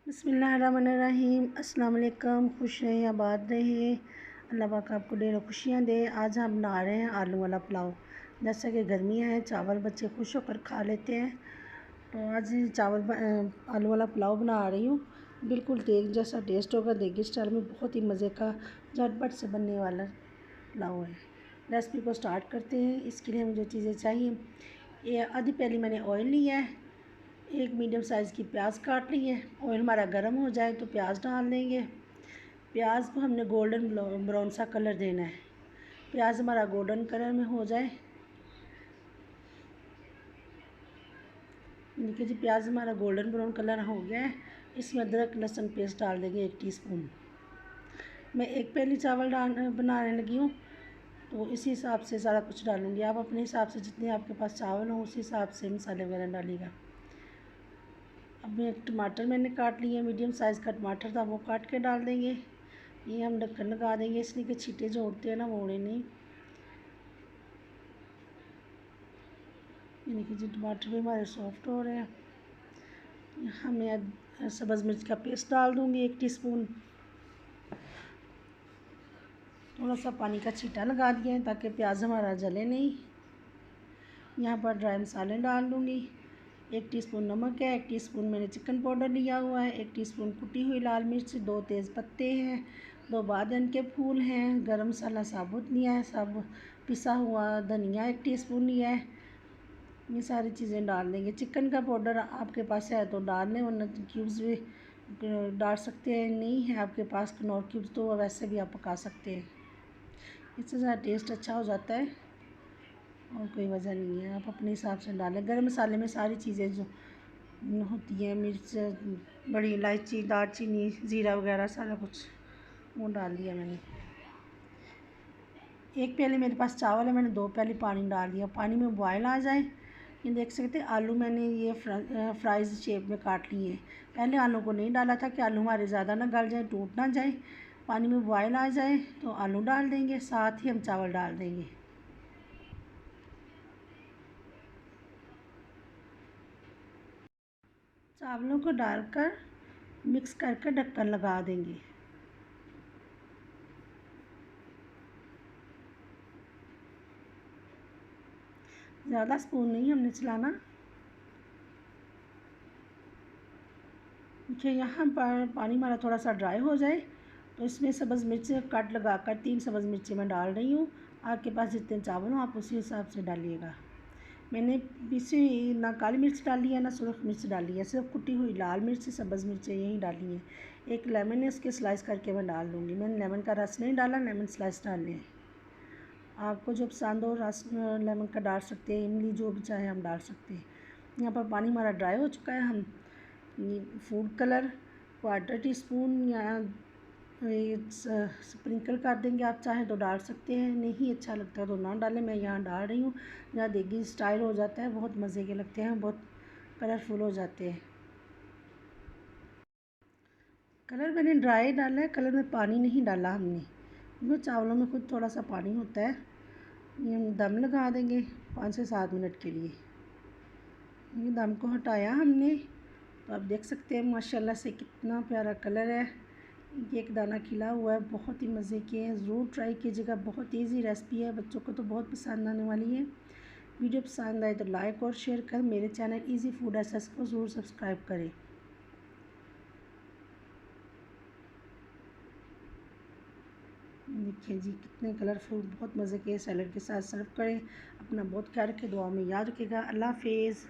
बिस्मिल्लाहिर्रहमानिर्रहीम। अस्सलाम वालेकुम। खुश रहें, आबाद रहें, अल्लाह पाक आपको ढेरों खुशियाँ दे। आज हम बना रहे हैं आलू वाला पुलाव। जैसा कि गर्मियाँ हैं, चावल बच्चे खुश होकर खा लेते हैं, तो आज आलू वाला पुलाव बना रही हूँ। बिल्कुल देग जैसा टेस्ट होगा, देगी स्टाइल में, बहुत ही मज़े का झटपट से बनने वाला पुलाव है। रेसिपी को स्टार्ट करते हैं। इसके लिए मुझे चीज़ें चाहिए, ये आधी प्याली मैंने ऑयल लिया है, एक मीडियम साइज़ की प्याज काट ली है। ऑयल हमारा गर्म हो जाए तो प्याज डाल देंगे। प्याज को हमने गोल्डन ब्राउन सा कलर देना है। प्याज हमारा गोल्डन कलर में हो जाए, देखिए जी, प्याज हमारा गोल्डन ब्राउन कलर हो गया है। इसमें अदरक लहसुन पेस्ट डाल देंगे 1 टीस्पून। मैं एक प्याली चावल बनाने लगी हूँ, तो इसी हिसाब से सारा कुछ डालूँगी। आप अपने हिसाब से, जितने आपके पास चावल हों उसी हिसाब से मसाले वगैरह डालिएगा। अब एक टमाटर मैंने काट लिया, मीडियम साइज़ का टमाटर था, वो काट के डाल देंगे। ये हम ढक्कन लगा देंगे, इसलिए कि छींटे जो उड़ते हैं ना, वो उड़े नहीं। यानी कि जो टमाटर भी हमारे सॉफ्ट हो रहे हैं। हमें सब्ज़ मिर्च का पेस्ट डाल दूँगी 1 टीस्पून। थोड़ा सा पानी का छींटा लगा दिया है ताकि प्याज हमारा जले नहीं। यहाँ पर ड्राई मसाले डाल दूँगी। 1 टीस्पून नमक है, 1 टीस्पून मैंने चिकन पाउडर लिया हुआ है, 1 टीस्पून कुटी हुई लाल मिर्च, 2 तेज़ पत्ते हैं, 2 बादन के फूल हैं, गरम मसाला साबुत लिया है, सब पिसा हुआ धनिया 1 टीस्पून लिया है। ये सारी चीज़ें डाल देंगे। चिकन का पाउडर आपके पास है तो डाल लें, वरना क्यूब्स भी डाल सकते हैं। नहीं है आपके पास कनौर क्यूब्स तो वैसे भी आप पका सकते हैं, इससे ज़्यादा टेस्ट अच्छा हो जाता है और कोई वजह नहीं है। आप अपने हिसाब से डालें। गरम मसाले में सारी चीज़ें जो होती हैं, मिर्च, बड़ी इलायची, दालचीनी, ज़ीरा वगैरह सारा कुछ वो डाल दिया मैंने। 1 प्याली मेरे पास चावल है, मैंने 2 प्याली पानी डाल दिया। पानी में बॉयल आ जाए, ये देख सकते हैं आलू मैंने ये फ्राइज़ शेप में काट लिए हैं। पहले आलू को नहीं डाला था कि आलू हमारे ज़्यादा ना गल जाए, टूट ना जाए। पानी में बॉयल आ जाए तो आलू डाल देंगे, साथ ही हम चावल डाल देंगे। चावलों को डालकर मिक्स करके ढक्कन लगा देंगे। ज़्यादा स्पून नहीं हमने चलाना। देखिए, यहाँ पर पानी हमारा थोड़ा सा ड्राई हो जाए तो इसमें सब्ज़ मिर्च कट लगाकर 3 सब्ज़ मिर्ची मैं डाल रही हूँ। आपके पास जितने चावल हों आप उसी हिसाब से डालिएगा। मैंने पीसी ना काली मिर्च डाली है ना सुरख मिर्च डाली है, सिर्फ कुटी हुई लाल मिर्च सब्ज़ मिर्चें यही डाली हैं। एक लेमन है, उसके स्लाइस करके मैं डाल दूँगी। मैंने लेमन का रस नहीं डाला, लेमन स्लाइस डालने हैं। आपको जो पसंद हो रस लेमन का डाल सकते हैं, इमली जो भी चाहे हम डाल सकते हैं। यहाँ पर पानी हमारा ड्राई हो चुका है। हम ये फूड कलर 1/4 टीस्पून या ये स्प्रिंकल कर देंगे। आप चाहें तो डाल सकते हैं, नहीं अच्छा लगता तो ना डालें। मैं यहाँ डाल रही हूँ, यहाँ देगी स्टाइल हो जाता है, बहुत मज़े के लगते हैं, बहुत कलरफुल हो जाते हैं। कलर मैंने ड्राई डाला है, कलर में पानी नहीं डाला हमने, क्योंकि चावलों में खुद थोड़ा सा पानी होता है। ये हम दम लगा देंगे 5 से 7 मिनट के लिए। ये दम को हटाया हमने, तो आप देख सकते हैं माशाल्लाह से कितना प्यारा कलर है। ये एक दाना खिला हुआ है, बहुत ही मज़े के हैं। ज़रूर ट्राई कीजिएगा, बहुत ईजी रेसिपी है, बच्चों को तो बहुत पसंद आने वाली है। वीडियो पसंद आए तो लाइक और शेयर कर, मेरे चैनल इजी फूड एसेस को ज़रूर सब्सक्राइब करें। देखिए जी, कितने कलरफुल, बहुत मज़े के। सैलड के साथ सर्व करें। अपना बहुत ख्याल रखें, दुआ में याद रखिएगा। अल्लाह हाफिज़।